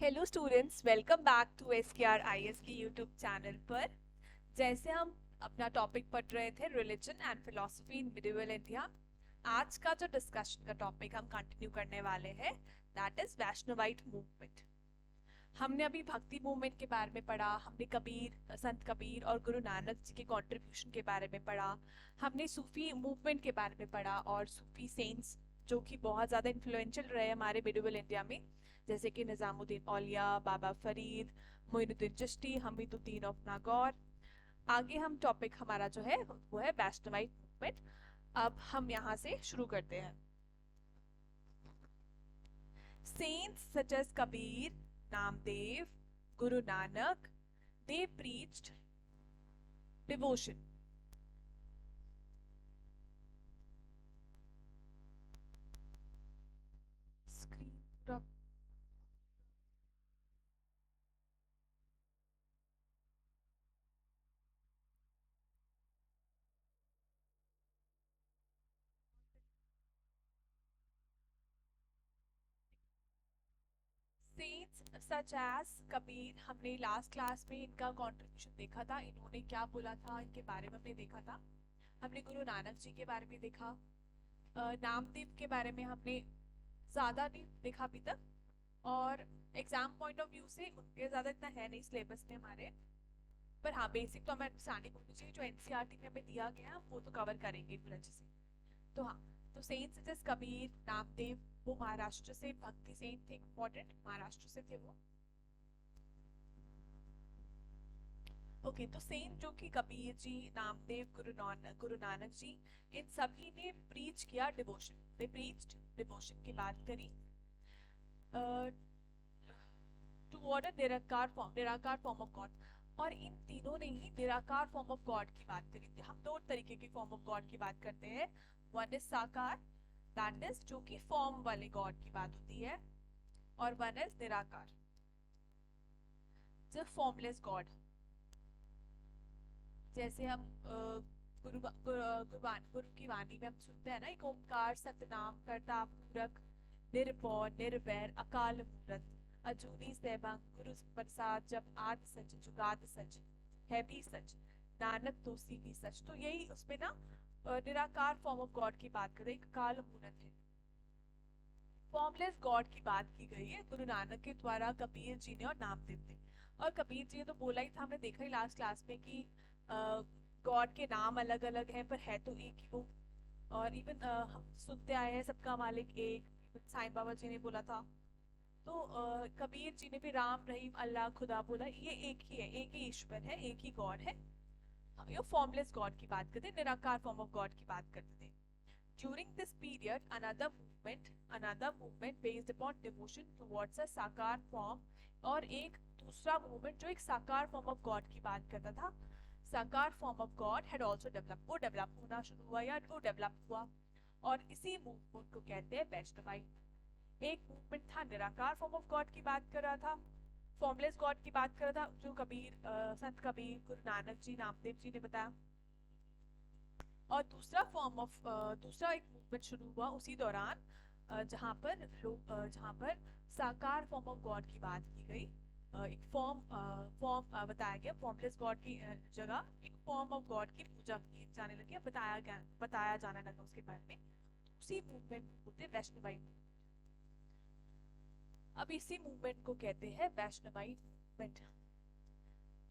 Hello students, welcome back to SKR IS के YouTube channel पर। जैसे हम अपना टॉपिक पढ़ रहे थे religion and philosophy in medieval India, आज का जो डिस्कशन का टॉपिक हम कंटिन्यू करने वाले हैं दैट इज वैष्णवाइट मूवमेंट। हमने अभी भक्ति मूवमेंट के बारे में पढ़ा, हमने संत कबीर और गुरु नानक जी के कंट्रीब्यूशन के बारे में पढ़ा, हमने सूफी मूवमेंट के बारे में पढ़ा और सूफी सेंट्स जो कि बहुत ज़्यादा इन्फ्लुएंशियल रहे हमारे मिडिवल इंडिया में, जैसे कि निज़ामुद्दीन औलिया, बाबा फरीद, मोइनुद्दीन चिश्ती, हमीदुद्दीन ऑफ नागौर। आगे हम टॉपिक हमारा जो है वो है वैष्णवाइट मूवमेंट। अब हम यहाँ से शुरू करते हैं। Saints such as Kabir, Namdev, Guru Nanak, they preached devotion. Screen पूरा सेंट्स सच एज कबीर, हमने लास्ट क्लास में इनका कंट्रीब्यूशन देखा था, इन्होंने क्या बोला था इनके बारे में हमने देखा था। हमने गुरु नानक जी के बारे में देखा, नामदेव के बारे में हमने ज़्यादा नहीं देखा अभी तक। और एग्जाम पॉइंट ऑफ व्यू से उनके ज़्यादा इतना है नहीं सिलेबस में हमारे, पर हाँ बेसिक तो हमें अंडरस्टैंडिंग होनी चाहिए। जो एनसीईआरटी में हमें दिया गया है वो तो कवर करेंगे फिर अच्छे से। तो हाँ, तो सेंट सच कबीर, नामदेव, वो महाराष्ट्र से भक्ति सेंट थे, इम्पोर्टेंट महाराष्ट्र से थे वो। ओके, तो सेंट जो कि कबीर जी, नामदेव, गुरु नानक जी, इन सभी ने प्रीच किया डिवोशन। दे प्रीच्ड डिवोशन की बात करी टुवर्ड अ निराकार फॉर्म ऑफ गॉड। और इन तीनों ने ही निराकार फॉर्म ऑफ गॉड की बात करी थी। हम दो तरीके की फॉर्म ऑफ गॉड की बात करते हैं। वन इज साकार, दैट इज जो कि फॉर्म वाले गॉड की बात होती है, और वन इज निराकार, जो फॉर्मलेस गॉड। जैसे हम गुरु की वाणी में हम सुनते हैं ना, एक ओमकार सतनाम करता पूरक, निर्भय निर्वैर अकाल मूरत, अजूनी सैभं गुरु प्रसाद, जब आद सच जुगाद सच, है भी सच, नानक तोसी भी सच। तो यही उसमें ना निराकार फॉर्म ऑफ गॉड की बात करें, एक अकाल मूरत है, फॉर्मलेस गॉड की बात की गई है गुरु नानक के द्वारा, कबीर जी ने और नामदेव ने। और कबीर जी ने तो बोला ही था, हमने देखा ही लास्ट क्लास में कि गॉड के नाम अलग अलग हैं पर है तो एक ही वो। और इवन हम सुनते आए हैं सबका मालिक एक, साईं बाबा जी ने बोला था। तो कबीर जी ने भी राम रहीम अल्लाह खुदा बोला, ये एक ही है, एक ही ईश्वर है, एक ही गॉड है। ये फॉर्मलेस गॉड की बात करते हैं, निराकार फॉर्म ऑफ गॉड की बात करते थे। During this period, another movement based upon devotion towards a साकार form, और एक दूसरा मूवमेंट जो एक साकार फॉर्म ऑफ गॉड की बात करता था, साकार form of God had also develop, वो डेवलप होना शुरू हुआ या वो डेवलप हुआ। और इसी मूवमेंट को कहते हैं वैष्णवाइट। एक मूवमेंट था निराकार फॉर्म ऑफ गॉड की बात कर रहा था, फॉर्मलेस गॉड की बात कर रहा था, जो संत कबीर, गुरु नानक जी, नामदेव जी ने बताया। और दूसरा एक मूवमेंट शुरू हुआ उसी दौरान, जहाँ पर साकार फॉर्म ऑफ गॉड की बात की गई। एक फॉर्म बताया गया, फॉर्मलेस गॉड की जगह एक फॉर्म ऑफ गॉड की पूजा की जाने लगी, बताया जाने लगा उसके बारे में। उसी मूवमेंट को बोलते हैं वैष्णवाइट। अब इसी मूवमेंट को कहते हैं Vaishnavite movement,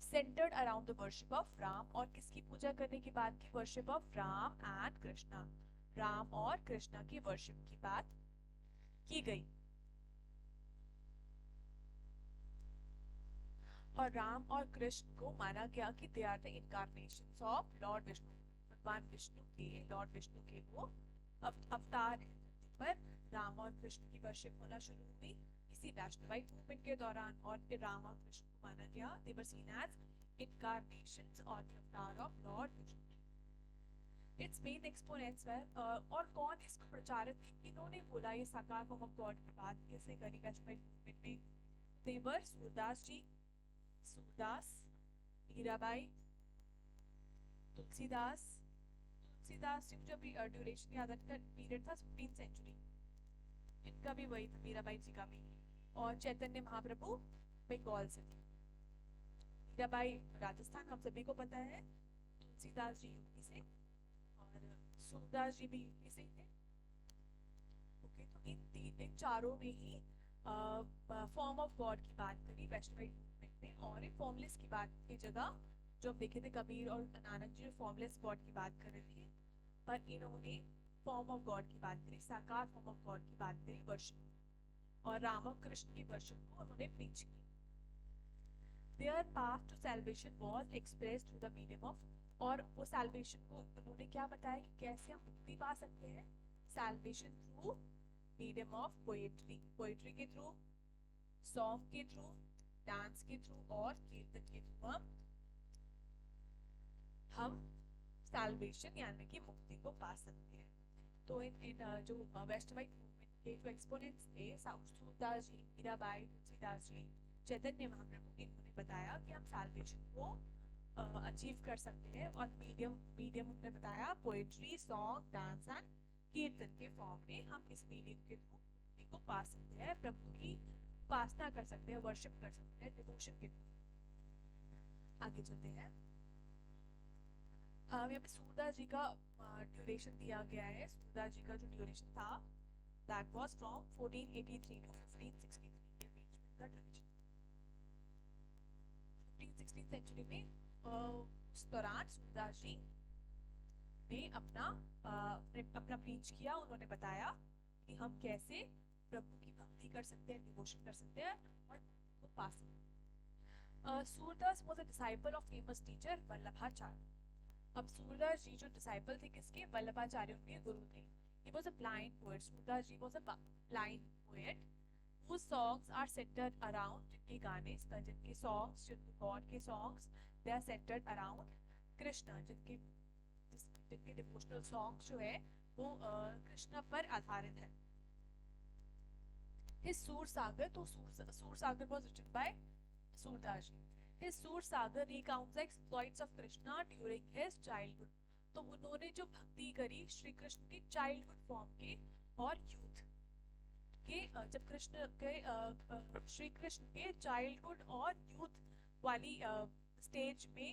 centred around the worship of Ram. और किसकी पूजा करने की बात की? Worship of Ram and Krishna, Ram और कृष्णा की वर्शिप की बात की गई। और राम और कृष्ण को माना गया कि they are the incarnations of lord Vishnu, भगवान विष्णु के, लॉर्ड विष्णु के वो अवतार हैं पर। राम और कृष्ण की वर्शिप होना शुरू हुई इसी वैष्णवाइट मूवमेंट के दौरान, और फिर राम और कृष्ण को माना गया, they were seen as incarnations or the avatar of Lord Vishnu. Its main exponents were और कौन इसको प्रचारित, इन्होंने बोला ये साकार फॉर्म ऑफ गॉड की बात कैसे करी वैष्णवाइट मूवमेंट में? देवर सूरदास जी, सूरदास, मीराबाई, तुलसीदास। तुलसीदास जी जब भी ड्यूरेशन याद, इनका पीरियड था 15th सेंचुरी, इनका भी वही था, मीराबाई जी का भी। और चैतन्य महाप्रभु बंगाल से थे। मीराबाई राजस्थान हम सभी को पता है, तुलसीदास जी यूपी से और सूरदास जी भी यूपी से ही थे। ओके, तो इन चारों ने ही फॉर्म ऑफ गॉड की बात करी वैष्णविक मूवमेंट में, और एक फॉर्मलेस की बात की जगह जो हम देखे थे कबीर और नानक जी फॉर्मलेस गॉड की बात कर रहे थे, पर इन्होंने फॉर्म ऑफ गॉड की बात करी, साकार फॉर्म ऑफ गॉड की बात करी वर्शिप, और राम कृष्ण की वर्शिप को उन्होंने प्रीच की। Their path to salvation was expressed through the medium of, और वो salvation को उन्होंने क्या बताया कि कैसे हम मुक्ति पा सकते हैं, salvation through medium of poetry, poetry के थ्रू, song के थ्रू, डांस के थ्रू और कीर्तन के थ्रू हम salvation यानी कि मुक्ति को पा सकते हैं। तो इन जो वैष्णविक मूवमेंट के जो एक्सपोनेंट्स थे, सूरदास जी, मीराबाई, तुलसीदास जी, चैतन्य महाप्रभु, इन्होंने बताया कि हम salvation को अचीव कर सकते हैं, और मीडियम उन्होंने बताया पोएट्री, सॉन्ग, डांस एंड कीर्तन के फॉर्म में हम इस मीडियम के थ्रू मुक्ति को पा सकते हैं, प्रभु की उपासना कर सकते हैं, वर्शिप कर सकते हैं डिवोशन के थ्रू। आगे चलते हैं। यहाँ पे सूरदास जी का ड्यूरेशन दिया गया है। सूरदास जी का जो ड्यूरेशन था दैट वाज फ्रॉम 1483 टू 1563 के बीच में का ड्यूरेशन। 15th-16th सेंचुरी में उस दौरान सूरदास जी ने अपना प्रीच किया। उन्होंने बताया कि हम कैसे प्रभु की भक्ति कर सकते हैं, डिवोशन कर सकते हैं और को पा सकते हैं। Surdas was a disciple of famous teacher Vallabhacharya. अब सूरदास जी जो डिसाइपल थे किसके, वल्लभाचार्य उनके गुरु थे। He was a blind poet. Surdas ji was a blind poet whose songs are centered around, जिनके गाने जिनके songs, जिनके गॉड के songs they are centered around Krishna, जिनके डिवोशनल सॉन्ग्स जो है वो कृष्ण पर आधारित है। His सूर सागर, तो सूर सागर was written by Surdas ji. His सूर सागर recounts the exploits of Krishna during his childhood। तो उन्होंने जो भक्ति करी श्री कृष्ण की चाइल्डहुड फॉर्म के और यूथ के, जब कृष्ण के श्री कृष्ण के चाइल्डहुड और यूथ वाली स्टेज में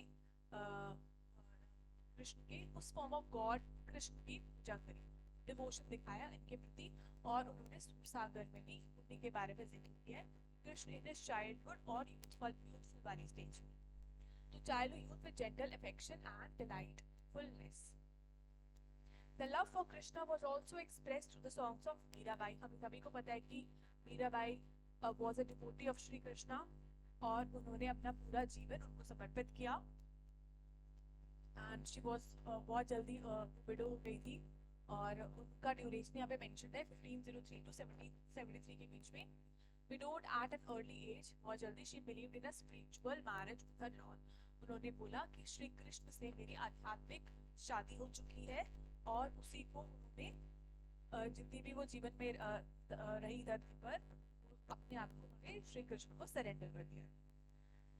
कृष्ण के उस फॉर्म ऑफ गॉड कृष्ण की पूजा करी, डिवोशन दिखाया इनके प्रति, और उन्होंने सूर सागर में भी उन्हीं के बारे में जिक्र किया है, कृष्ण इन हिज चाइल्डहुड और यूथफुल वाली स्टेज में। तो child youth with gentle affection and delightfulness. The love for Krishna was also expressed through the songs of Mirabai. हम सभी को पता है कि Mirabai was a devotee of Shri Krishna, और उन्होंने अपना पूरा जीवन उनको समर्पित किया। एंड शी was बहुत जल्दी विडो हो गई थी, और उनका ड्यूरेशन यहाँ पे मेंशन है 1503 to 1773 के बीच में। Widowed at an early age, बहुत जल्दी she believed in a spiritual marriage with her Lord। उन्होंने बोला कि श्री कृष्ण से मेरी आध्यात्मिक शादी हो चुकी है, और उसी को उन्होंने जितनी भी वो जीवन में रही धरती पर, अपने आप को उन्होंने श्री कृष्ण को सरेंडर कर दिया।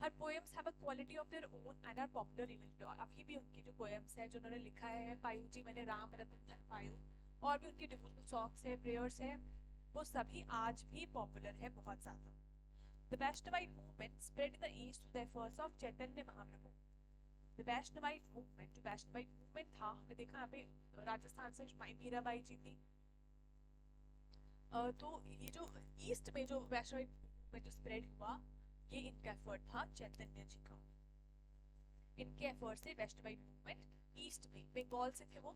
Her poems have a quality of their own and are popular even today। और अभी भी उनकी जो poems है जो उन्होंने लिखा है, पायु जी मैंने राम रतन धन पायो, और भी उनके डिवोशनल सॉन्ग्स है, प्रेयर्स है, वो सभी आज भी पॉपुलर है बहुत ज्यादा। The Vaishnavite movement spread in the east through the efforts of Chaitanya Mahaprabhu. The Vaishnavite movement, जो Vaishnavite movement था, हमने देखा यहाँ पे राजस्थान से मीराबाई जी थी। तो ये जो ईस्ट में जो वैष्णविक movement जो स्प्रेड हुआ, ये इनका एफर्ट था चैतन्य जी का। इनके एफर्ट से वैष्णविक मूवमेंट ईस्ट में, बंगाल से थे वो,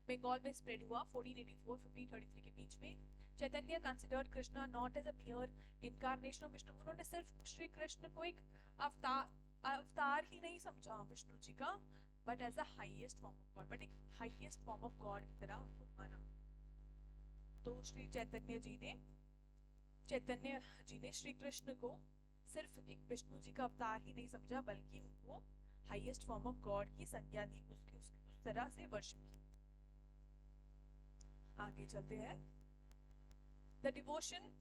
बंगाल में स्प्रेड हुआ 1484-1533 के बीच में। Chaitanya considered Krishna not as a major incarnation of Vishnu. उन्होंने सिर्फ श्री कृष्ण को एक अवतार ही नहीं समझा विष्णु जी का, but as a highest form of God, but एक हाईएस्ट फॉर्म ऑफ गॉड की तरह उनको माना। तो श्री चैतन्य जी ने श्री कृष्ण को सिर्फ एक विष्णु जी का अवतार ही नहीं समझा, बल्कि उनको हाईएस्ट फॉर्म ऑफ गॉड की संज्ञा दी, उसकी उस तरह से वर्शिप की। आगे चलते हैं। The devotion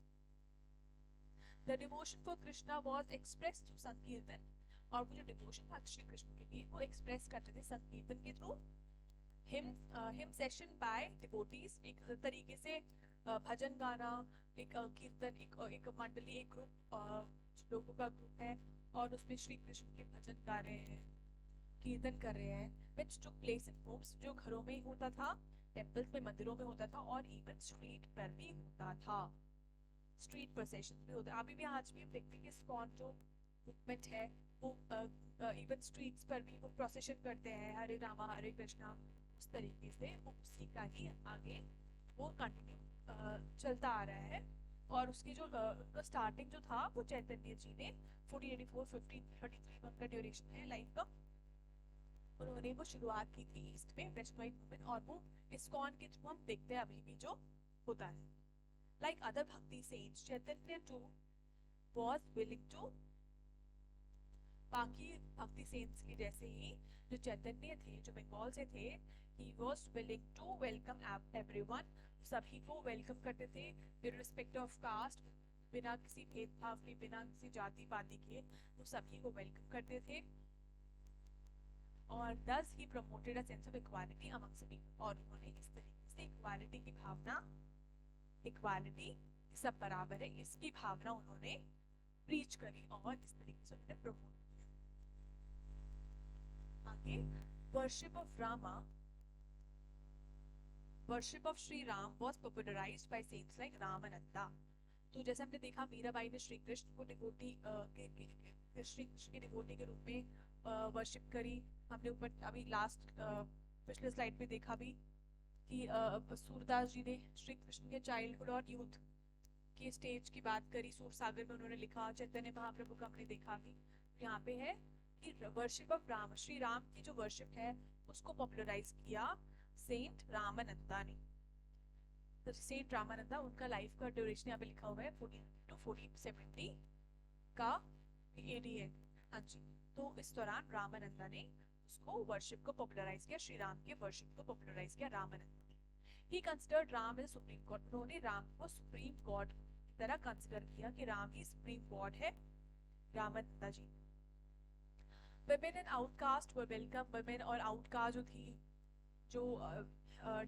for Krishna was expressed through संकीर्तन, और वो जो डिवोशन था श्री कृष्ण के लिए वो एक्सप्रेस करते थे संकीर्तन के through. Hymn session by devotees, एक तरीके से भजन गाना, एक कीर्तन, एक मंडली, एक ग्रुप लोगों का ग्रुप है और उसमें श्री कृष्ण के भजन गा रहे हैं, कीर्तन कर रहे हैं, which took place in homes, जो घरों में ही होता था, टेम्पल्स में, मंदिरों में होता था, और इवन स्ट्रीट पर भी होता था, स्ट्रीट प्रोसेशन भी होता है। अभी भी आज भी हम देखते हैं कि इस्कॉन जो मूवमेंट है वो इवन स्ट्रीट्स पर भी वो प्रोसेशन करते हैं, हरे रामा हरे कृष्णा, उस तरीके से वो उसी का ही आगे वो कंटिन्यू चलता आ रहा है। और उसकी जो उनका स्टार्टिंग जो था वो चैतन्य जी ने 1484-1533 मंथ का ड्यूरेशन है लाइफ का, उन्होंने वो शुरुआत की थी ईस्ट में वैष्णवी मूवमेंट, और वो इस्कॉन के थ्रू हम देखते हैं अभी भी जो होता है। Like other bhakti saints, Chaitanya too was willing to, बाकी भक्ति सेंट्स के जैसे ही जो चैतन्य थे, जो बंगाल से थे, he was willing to welcome everyone, सभी को वेलकम करते थे irrespective of caste, बिना किसी भेदभाव के, बिना किसी जाति पाति के, वो सभी को वेलकम करते थे। और thus he promoted a sense of equality amongst people, और उन्होंने इस तरीके से इक्वालिटी की भावना, इक्वालिटी सब बराबर है इसकी भावना उन्होंने प्रीच करी और इस तरीके से उन्होंने प्रमोट। आगे worship of Rama, worship of Shri Ram was popularised by saints like Ramananda. तो जैसे हमने देखा मीराबाई ने श्री कृष्ण को डिवोटी श्री कृष्ण के डिवोटी के रूप में वर्शिप करी। हमने ऊपर अभी लास्ट पिछले स्लाइड पे देखा भी कि सूरदास जी ने श्री कृष्ण के चाइल्डहुड और यूथ के स्टेज की बात करी, सूर सागर में उन्होंने लिखा, चैतन्य महाप्रभु का हमने देखा भी। यहाँ पे है कि वर्शिप ऑफ राम, श्री राम की जो वर्शिप है उसको पॉपुलराइज किया सेंट रामानंदा ने। तो सेंट रामानंदा, उनका लाइफ का ड्यूरेशन यहाँ पे लिखा हुआ है 14 to 1470 का एडी है। हाँ जी, तो इस दौरान रामानंदा ने उसको वर्शिप को पॉपुलराइज किया, श्री राम के वर्शिप को पॉपुलराइज किया Ramananda. He considered Ram as supreme God, उन्होंने राम को सुप्रीम गॉड की तरह कंसिडर किया कि राम ही सुप्रीम गॉड है, रामानंदा जी। Women and outcast were welcome, women और outcast जो थी, जो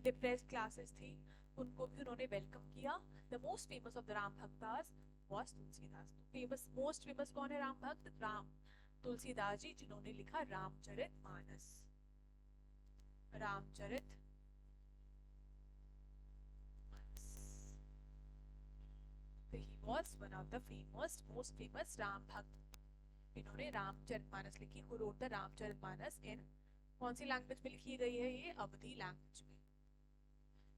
डिप्रेस्ड क्लासेस थी, उनको भी उन्होंने वेलकम किया। The most famous of the Ram Bhaktas was Tulsidas. Famous, most famous कौन है राम भक्त? राम तुलसीदास जी, जिन्होंने लिखा Ramcharitmanas, Ramcharit was one of the famous, most famous Ram भक्त। इन्होंने रामचरितमानस लिखी। Who wrote the Ramcharitmanas in, कौन सी लैंग्वेज में लिखी गई है ये? अवधी लैंग्वेज में,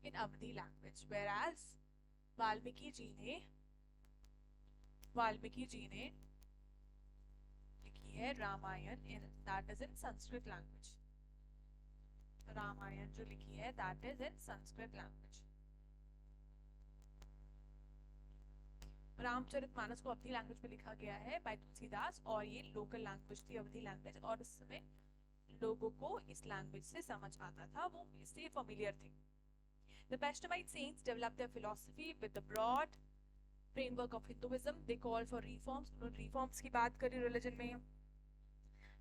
in Awadhi language. whereas Valmiki ji ने लिखी है Ramayana in, that is in Sanskrit language. Ramayana जो लिखी है that is in Sanskrit language. Ramcharitmanas को अवधी लैंग्वेज में लिखा गया है बाय तुलसीदास, और ये लोकल लैंग्वेज थी अवधी लैंग्वेज, और इस समय लोगों को इस लैंग्वेज से समझ आता था, वो इससे familiar थे। The Vaishnavite saints developed their philosophy with the broad framework of Hinduism. They called for reforms, उन्होंने reforms की बात करी religion में,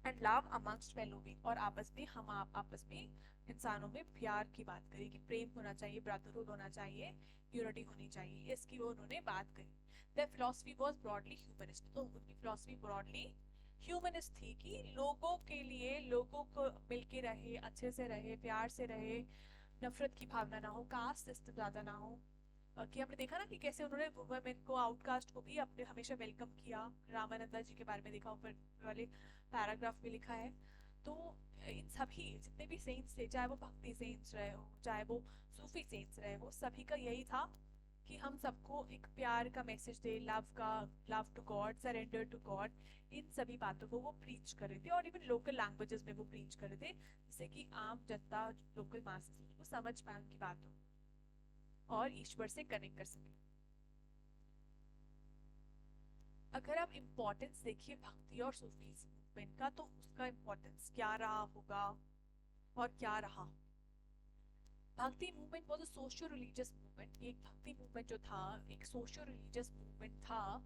and love amongst fellow beings, और आपस में, हम आपस में इंसानों में प्यार की बात करी कि प्रेम होना चाहिए, ब्रदरहुड होना चाहिए, यूनिटी होनी चाहिए, इसकी वो उन्होंने बात करी। Their philosophy was broadly humanist, तो उनकी philosophy broadly ह्यूमनिस्ट थी कि लोगों के लिए, लोगों को मिलके रहे, अच्छे से रहे, प्यार से रहे, नफरत की भावना ना हो, कास्ट सिस्टम ज्यादा ना हो। कि हमने देखा ना कि कैसे उन्होंने वुमेन को, आउटकास्ट को भी अपने हमेशा वेलकम किया। रामानंदा जी के बारे में देखा, ऊपर वाले पैराग्राफ में लिखा है। तो इन सभी जितने भी सेंट्स थे, चाहे वो भक्ति सेंट्स रहे हो, चाहे वो सूफी सेंट्स रहे हो, सभी का यही था कि हम सबको एक प्यार का मैसेज दे, लव का, love to God, surrender to God, इन सभी बातों को वो प्रीच कर रहे थे, और इवन लोकल लैंग्वेजेस में वो प्रीच कर रहे थे, जिससे कि आम जनता, लोकल मासेस को समझ पाए उनकी बातों और ईश्वर से कनेक्ट कर सके। अगर आप इम्पोर्टेंस देखिए भक्ति और सूफी मूवमेंट का, तो उसका इम्पोर्टेंस क्या रहा होगा और क्या रहा। Bhakti movement was a socio religious movement. एक भक्ति मूवमेंट जो था एक सोशियो रिलीजियस मूवमेंट था,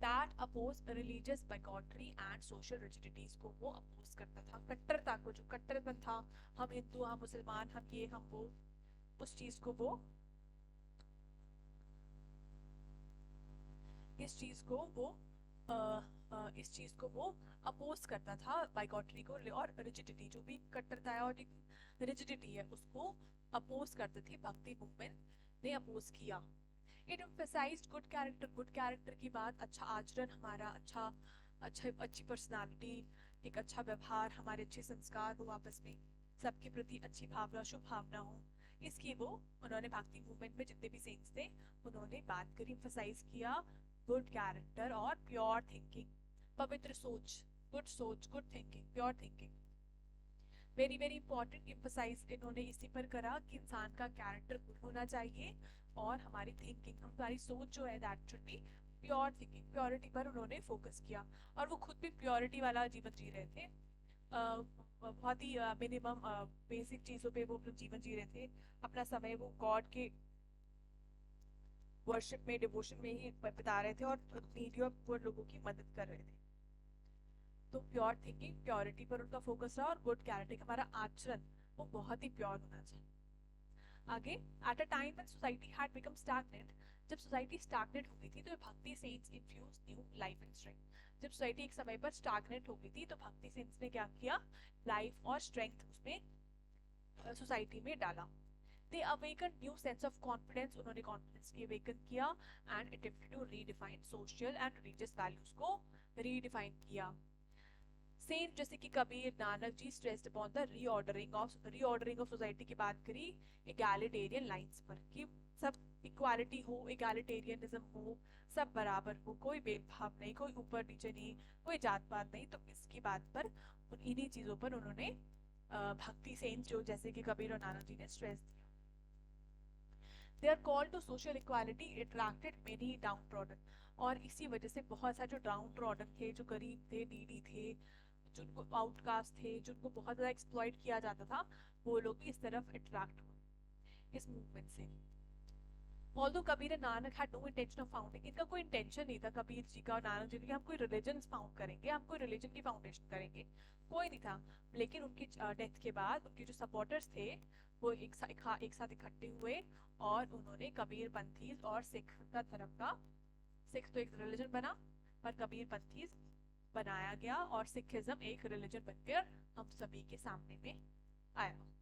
that oppose religious bigotry and social rigidities को वो अपोज करता था, कट्टरता को, जो कट्टरपन था, हम हिंदू, हम मुसलमान, हम ये, हम वो, उस चीज को वो इस चीज को वो इस चीज को वो अपोज करता था, बाइकॉटरी को, और रिजिडिटी, जो भी कट्टरता है और रिजिडिटी है, उसको अपोज करते थे। भक्ति मूवमेंट ने अपोज किया। इट एम्फसाइज्ड गुड कैरेक्टर की बात, अच्छा आचरण हमारा, अच्छी पर्सनालिटी, एक अच्छा व्यवहार, हमारे अच्छे संस्कार हो, आपस में सबके प्रति अच्छी भावना, शुभ भावना हो, इसकी वो उन्होंने भक्ति मूवमेंट में जितने भी सेंट्स थे उन्होंने बात करी, एम्फसाइज किया गुड कैरेक्टर और प्योर थिंकिंग, पवित्र सोच, good thinking, pure thinking. Very very important, emphasise इन्होंने इसी पर करा कि इंसान का कैरेक्टर गुड होना चाहिए और हमारी थिंकिंग, हमारी सोच जो है that should be pure thinking, purity पर उन्होंने फोकस किया। और वो खुद भी प्योरिटी वाला जीवन जी रहे थे। बहुत ही मिनिमम बेसिक चीजों पे वो अपना जीवन जी रहे थे। अपना समय वो गॉड के वर्शिप में, डिवोशन में ही बिता रहे थे और नीडी और पुअर लोगों की मदद कर रहे थे। तो प्योर थिंकिंग, प्योरिटी पर उनका फोकस रहा, और गुड कैरेक्टर, हमारा आचरण वो बहुत ही प्योर होना चाहिए। आगे, at a time when society had become stagnant, जब सोसाइटी स्टैग्नेंट हो गई थी तो bhakti saints infuse new life and strength. जब सोसाइटी एक समय पर स्टैग्नेंट हो गई थी तो भक्ति सेंट्स ने क्या किया, लाइफ और स्ट्रेंथ उसमें सोसाइटी में डाला। They awaken new sense of confidence, उन्होंने कॉन्फिडेंस की अवेकन किया, and attempted to redefine social and religious values को रीडिफाइन किया। सेम जैसे कि Kabir, Nanak ji stressed upon the reordering of society की बात करी इगैलिटेरियन लाइंस पर, कि सब इक्वालिटी हो, इगैलिटेरियनिज्म हो, सब बराबर हो, कोई भेदभाव नहीं, कोई ऊपर नीचे नहीं, कोई जात पात नहीं। तो इसकी बात पर, इन्हीं चीजों पर उन्होंने भक्ति सेन जो जैसे कि कबीर और नानक जी ने स्ट्रेस दिया। They are called to social equality attracted many downtrodden, और इसी वजह से बहुत सारे जो डाउन ट्रॉडन थे, जो गरीब थे, नीडी थे, जिनको आउटकास्ट थे, जिनको बहुत ज्यादा एक्सप्लॉइट किया जाता था, वो लोग भी इस तरफ अट्रैक्ट हुए इस मूवमेंट से। Although Kabir and Nanak had no intention of founding, इनका कोई इंटेंशन नहीं था कबीर जी का और नानक जी का कि हम कोई रिलीजन फाउंड करेंगे, हम कोई रिलीजन की फाउंडेशन करेंगे, कोई नहीं था। लेकिन उनकी डेथ के बाद उनके जो सपोर्टर्स थे वो एक साथ इकट्ठे हुए और उन्होंने कबीर पंथीज और सिख का धर्म का, सिख तो एक रिलीजन बना पर कबीर पंथीज बनाया गया, और सिखिज्म एक रिलीजन बनकर हम सभी के सामने में आया।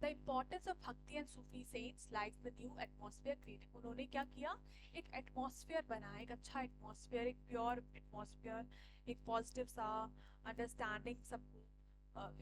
The importance of Bhakti and Sufi saints lies in the new atmosphere created. उन्होंने क्या किया, एक एटमॉस्फेयर बनाया, एक अच्छा एटमॉस्फेयर, एक प्योर एटमॉस्फेयर, एक पॉजिटिव सा अंडरस्टैंडिंग, सबको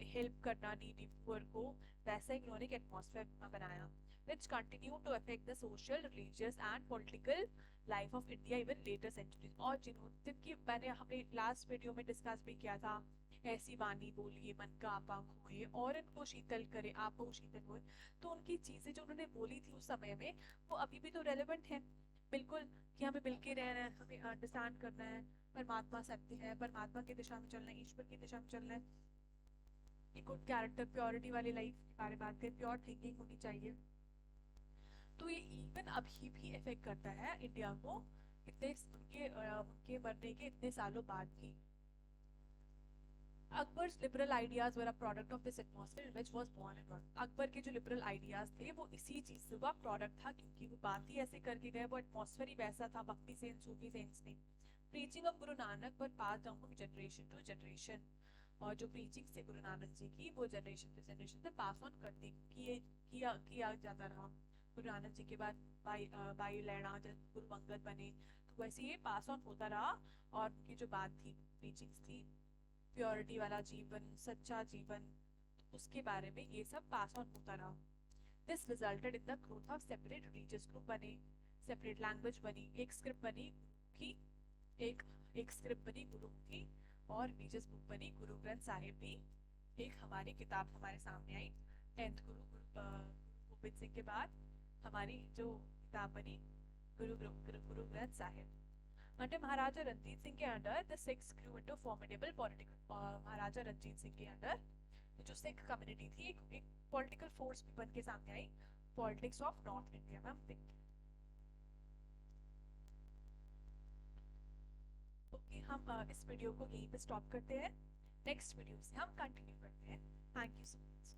हेल्प करना, नीडी पुअर को, वैसा ही उन्होंने एक एटमॉस्फेयर बनाया which continue to affect the social, religious and political life of India even later centuries। और जिनकी मैंने हमने लास्ट वीडियो में डिस्कस भी किया था, ऐसी वाणी बोलिए मन का आपा खोए और इनको शीतल करे आपो शीतल होए। तो उनकी चीजें जो उन्होंने बोली थी उस समय में वो अभी भी तो रेलेवेंट है बिल्कुल, कि हमें मिलके रहना है, हमें अंडरस्टैंड करना है, परमात्मा सत्य है, परमात्मा की दिशा में चलना है, ईश्वर की दिशा में चलना है, एक गुड कैरेक्टर, प्योरिटी वाली लाइफ के बारे में बात करें, प्योर थिंकिंग होनी चाहिए। तो ये इवन अभी भी इफेक्ट करता है इंडिया को, इतने उनके मरने के इतने सालों बाद भी। Akbar's liberal ideas were a product of this atmosphere in which was born and brought। Akbar के जो लिबरल आइडियाज थे वो इसी चीज का प्रोडक्ट था, क्योंकि वो बात ही ऐसे करके गए, वो एटमॉस्फेयर ही वैसा था भक्ति सेंस, सूफी सेंस में। Preaching of Guru Nanak were pass down from generation to generation, और जो प्रीचिंग से गुरु नानक जी की वो जनरेशन से जनरेशन से पास ऑन करते किया जाता रहा। गुरु नानक जी के बाद बाई लैणा जब गुरु अंगद बने, तो वैसे ये पास ऑन होता रहा, और उनकी जो बात थी, प्रीचिंग्स थी, प्योरिटी वाला जीवन, सच्चा जीवन, उसके बारे में ये सब पास ऑन होता रहा। This resulted in the growth of separate religious group बने, सेपरेट लैंग्वेज बनी, एक स्क्रिप्ट बनी की, एक एक स्क्रिप्ट बनी गुरु की, और रिलीजियस बुक बनी, गुरु ग्रंथ साहिब भी एक हमारी किताब हमारे सामने आई। 10th गुरु गोबिंद सिंह के बाद हमारी जो किताब बनी Guru Granth Sahib. Under Maharaja Ranjit Singh के under the Sikhs grew into formidable political, महाराजा रंजीत सिंह के अंडर जो सिख कम्युनिटी थी एक पॉलिटिकल फोर्स भी बन के सामने आई, पॉलिटिक्स ऑफ नॉर्थ इंडिया में हम देखते हैं। ओके, हम इस वीडियो को यहीं पे स्टॉप करते हैं, नेक्स्ट वीडियो से हम कंटिन्यू करते हैं। Thank you so much.